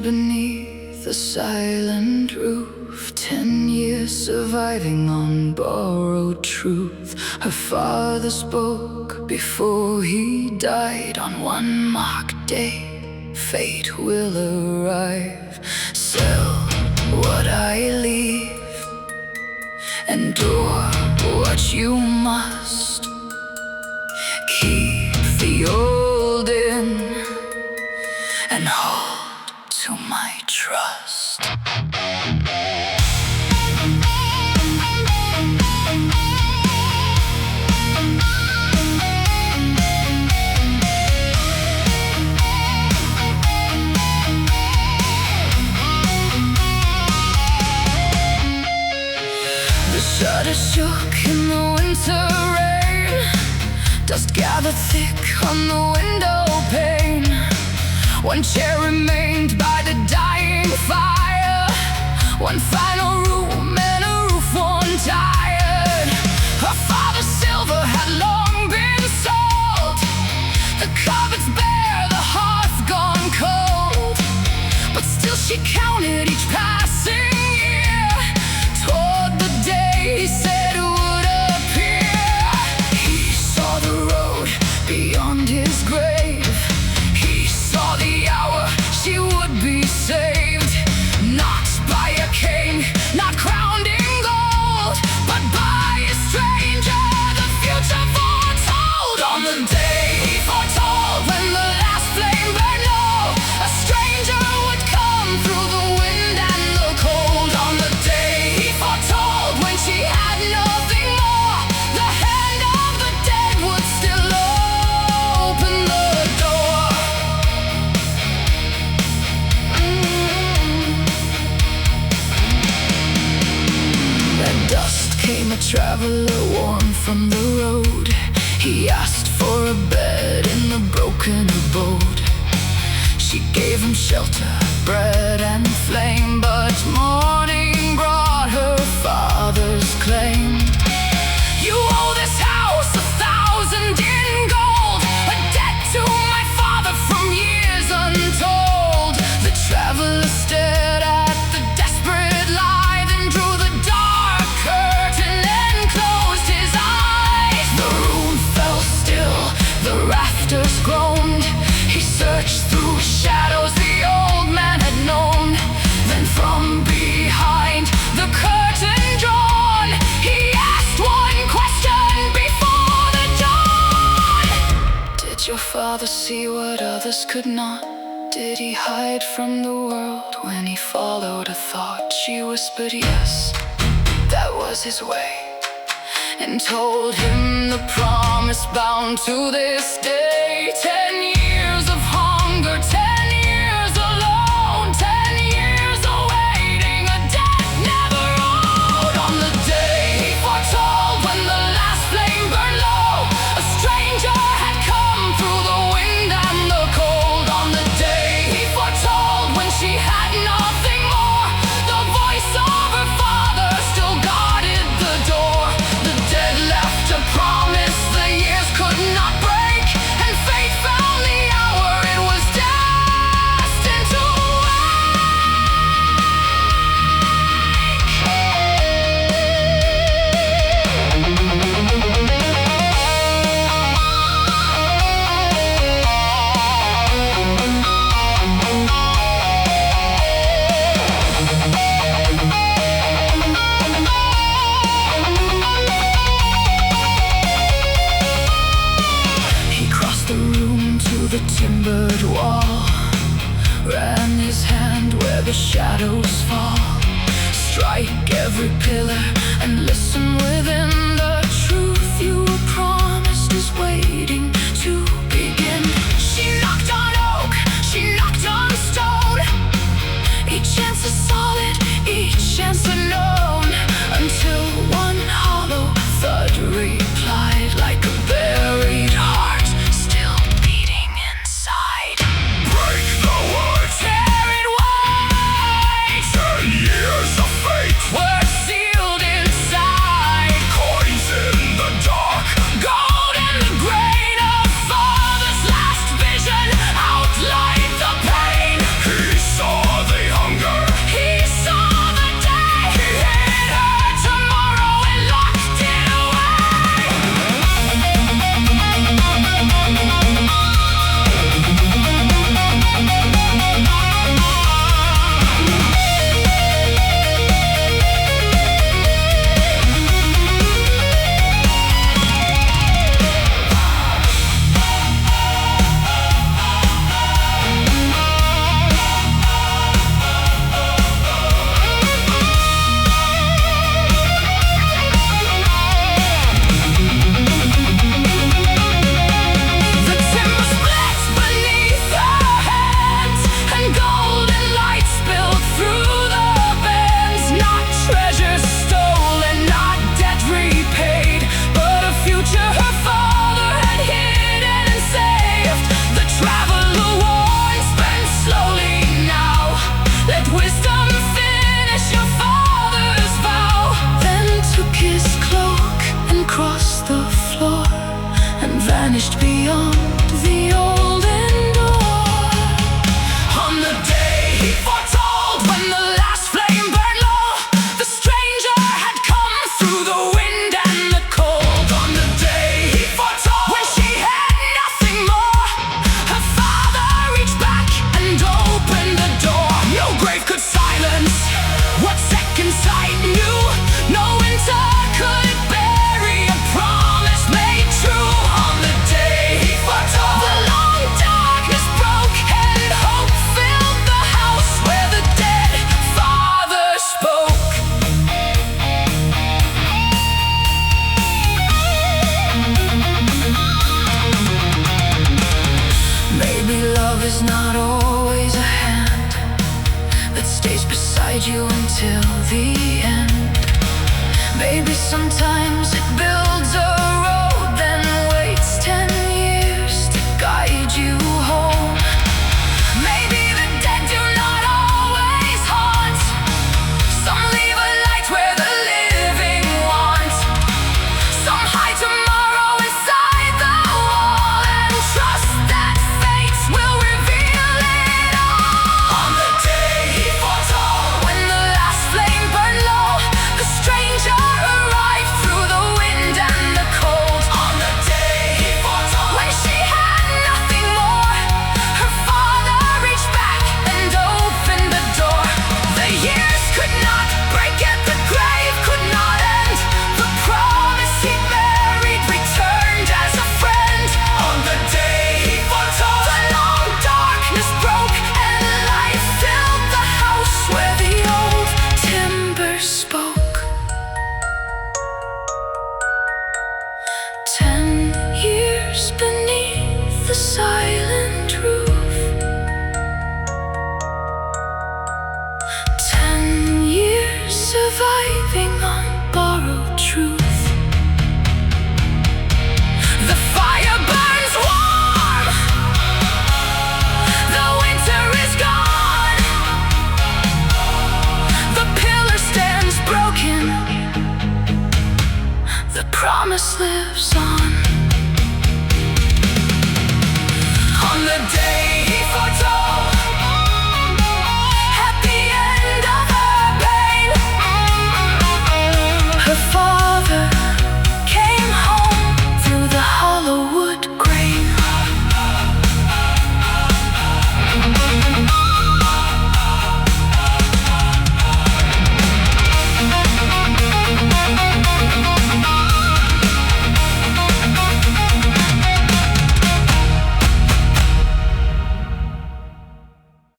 beneath a silent roof, 10 years surviving on borrowed truth. Her father spoke before he died. On one marked day, fate will arrive. Sell what I leave, endure what you must. Keep the old in and hold to my trust. The shutters shook in the winter rain. Dust gathered thick on the window pane. One chair remained by the dying fire. One final room and a roof worn tired. Her father's silver had long been sold. The cupboard's bare, the hearth gone cold. But still she counted each passing year toward the day he said would appear. He saw the road beyond his grave. He saw the hour she would be saved. Not by a king, not crowned in gold, but by a stranger, the future foretold. On the day he foretold, when the last flame burned low, a stranger would come through the wind and the cold. On the day he foretold, when she had nothing more, the hand of the dead would still open the door. At dusk came a traveler warm from the road. He asked for a bed in the broken abode. She gave him shelter, bread and flame, but morning brought her father's claim. You owe this house 1,000 in gold, a debt to my father from years untold. The traveler stared at the desperate lie, then drew the dark curtain and closed his eyes. The room fell still, the rafters groaned. He searched through shadows the old man had known. Then from behind the curtain drawn, he asked one question before the dawn. Did your father see what others could not? Did he hide from the world when he followed a thought? She whispered yes, that was his way, and told him the promise bound to this day. 10 years of hunger, 10 years alone, 10 years awaiting a debt never owed. On the day he foretold, when the last flame burned low, a stranger had come through the wind and the cold. On the day he foretold, when she had nothing more, the voice of her father still guarded the door. The dead left a promise the years could not break, and fate found the hour it was destined to He crossed the room to the timbered wall, ran his hand where the shadows fall. Strike every pillar and listen within. The truth you were promised is waiting to begin. She knocked on oak, she knocked on stone. Each answer solid, each answer known, until one hollow thud replied, like a buried heart still beating inside. Break the wood, Tear it wide, 10 years of fate, we're sealed inside. coins in the dark. Gold in the grave. vanished beyond the olden door. On the day he foretold, when the last flame burned low, the stranger had come through the wind and the cold. On the day he foretold, when she had nothing more, her father reached back and opened the door. No grave could silence what second sight knew. No winter could bury a promise made true. On the day he foretold, the long darkness broke and hope filled the house where the dead father spoke. Maybe love is not always a hand that stays beside you until the end. Maybe sometimes it